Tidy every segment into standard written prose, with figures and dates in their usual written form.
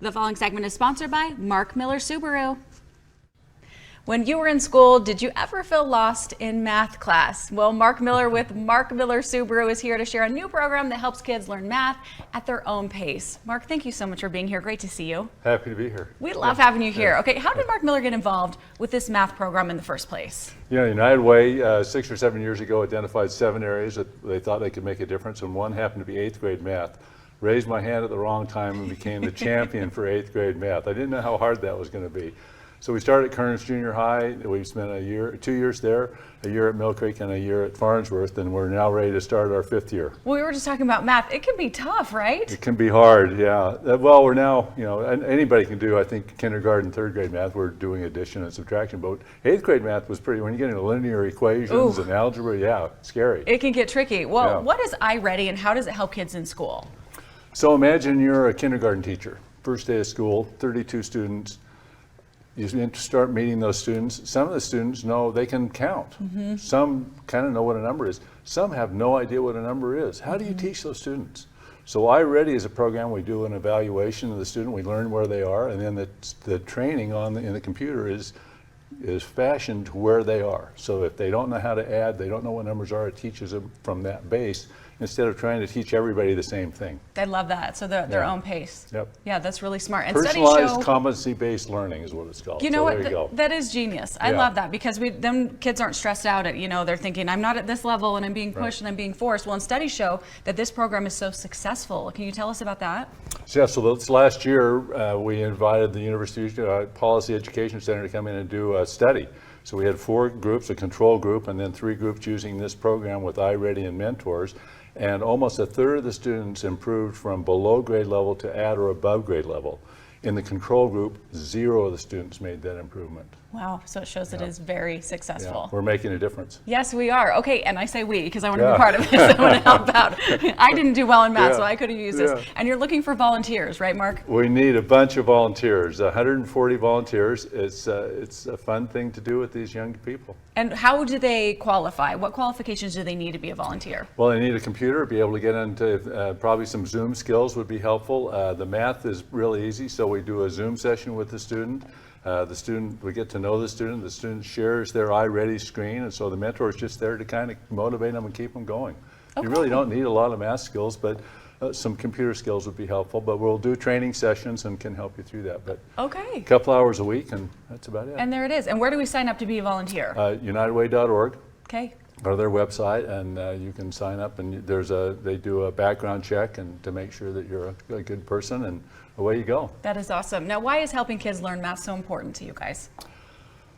The following segment is sponsored by Mark Miller Subaru. When you were in school, did you ever feel lost in math class? Well, Mark Miller with Mark Miller Subaru is here to share a new program that helps kids learn math at their own pace. Mark, thank you so much for being here. Great to see you. Happy to be here. We love having you here. Okay, how did Mark Miller get involved with this math program in the first place? You know, United Way 6 or 7 years ago identified 7 areas that they thought they could make a difference, and one happened to be 8th grade math. Raised my hand at the wrong time and became the champion for 8th grade math. I didn't know how hard that was going to be. So we started at Kearns Junior High. We spent 2 years there, a year at Mill Creek and a year at Farnsworth, and we're now ready to start our 5th year. Well, we were just talking about math. It can be tough, right? It can be hard, yeah. Well, we're now, you know, anybody can do, I think, kindergarten, 3rd grade math. We're doing addition and subtraction, but 8th grade math was pretty, when you get into linear equations and algebra, yeah, scary. It can get tricky. Well, what is iReady and how does it help kids in school? So imagine you're a kindergarten teacher, first day of school, 32 students. You start meeting those students. Some of the students know they can count. Some kind of know what a number is. Some have no idea what a number is. How do you teach those students? So iReady is a program. We do an evaluation of the student. We learn where they are, and then the training in the computer is fashioned to where they are. So if they don't know how to add, they don't know what numbers are, it teaches them from that base, instead of trying to teach everybody the same thing. I love that. So their own pace. Yep. Yeah, that's really smart. And personalized competency-based learning is what it's called. You know what? That is genius. I love that because them kids aren't stressed out at, they're thinking, I'm not at this level and I'm being pushed and I'm being forced. Well, and studies show that this program is so successful. Can you tell us about that? Yeah, so this last year we invited the University Policy Education Center to come in and do a study. So we had 4 groups, a control group, and then 3 groups using this program with iReady and mentors. And almost a third of the students improved from below grade level to at or above grade level. In the control group, 0 of the students made that improvement. Wow, so it shows it is very successful. Yeah, we're making a difference. Yes, we are. Okay, and I say we because I want to be part of this. I want to help out. I didn't do well in math, so I could have used this. And you're looking for volunteers, right, Mark? We need a bunch of volunteers, 140 volunteers. It's a fun thing to do with these young people. And how do they qualify? What qualifications do they need to be a volunteer? Well, they need a computer, be able to get into probably some Zoom skills would be helpful. The math is really easy, so we do a Zoom session with the student. We get to know the student shares their iReady screen, and so the mentor is just there to kind of motivate them and keep them going. Okay. You really don't need a lot of math skills, but some computer skills would be helpful, but we'll do training sessions and can help you through that. But a couple hours a week, and that's about it. And there it is. And where do we sign up to be a volunteer? UnitedWay.org. Okay. Go to their website, and you can sign up, and they do a background check and to make sure that you're a good person, and away you go. That is awesome. Now, why is helping kids learn math so important to you guys?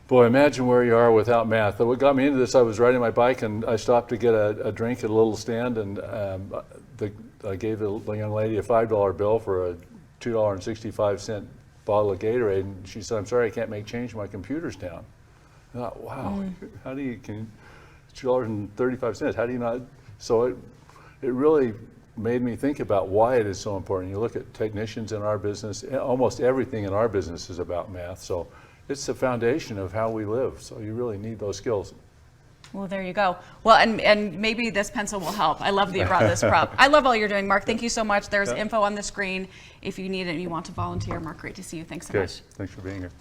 Boy, imagine where you are without math. What got me into this, I was riding my bike and I stopped to get a drink at a little stand, and I gave the young lady a $5 bill for a $2.65 bottle of Gatorade, and she said, "I'm sorry, I can't make change, my computer's down." I thought, wow, how do you, $2.35, how do you not? So it really made me think about why it is so important. You look at technicians in our business, almost everything in our business is about math. So it's the foundation of how we live. So you really need those skills. Well, there you go. Well, and maybe this pencil will help. I love that you brought this prop. I love all you're doing, Mark. Thank you so much. There's info on the screen if you need it and you want to volunteer. Mark, great to see you. Thanks so much. Thanks for being here.